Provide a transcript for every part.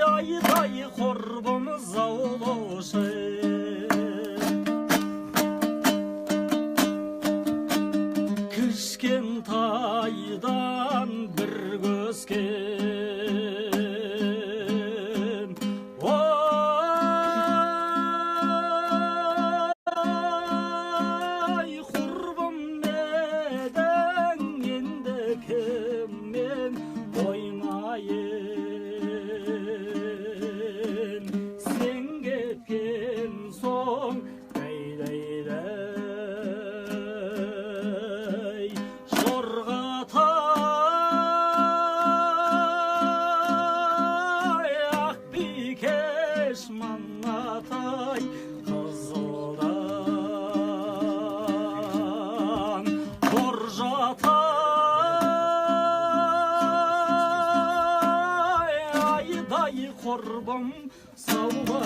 айдай құрбымыз аулаушы. Кішкентайдан бір көскен, ой, құрбым едің, енді кіммен ойнайын, сен кеткен соң Маннатай қызылдан Боржатай айдай құрбым сауға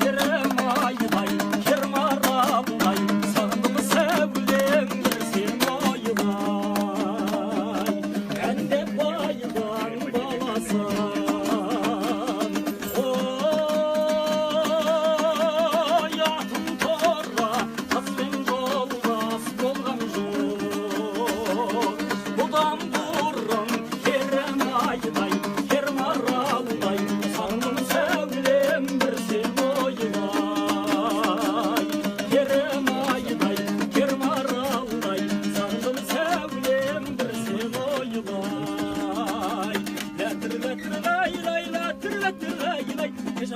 керем айдай кермаралдай сағындым сәулем сен ойбай әнде байдан баласы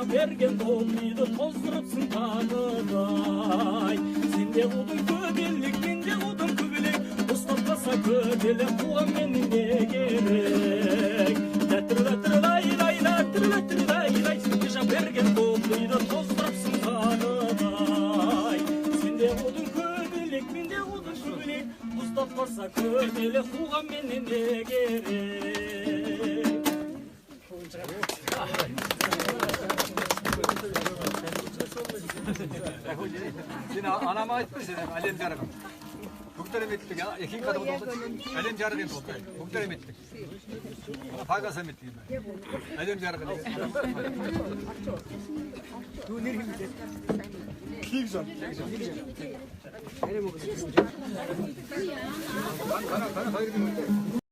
берген долмайды тоздырыпсың тағыдай. Сенде ұдың көбелік, менде ұдың көбелек, ұстатпаса көбелек қуам мені не керек. Ләттір-ләттір-лай-лай, ежан берген долмайды тоздырыпсың тағыдай. Сенде ұдың көбелек, менде ұдың көбелек, ұстатпаса көбелек қуам мені не керек. Sen anama aytmışsın, alem jarığı. Buktarım ettik ya, ekin kadar oldu. Alem jarığı oldu. Buktarım ettik. Fagasa ettik. Alem jarığı. Güzel. Bana hayır.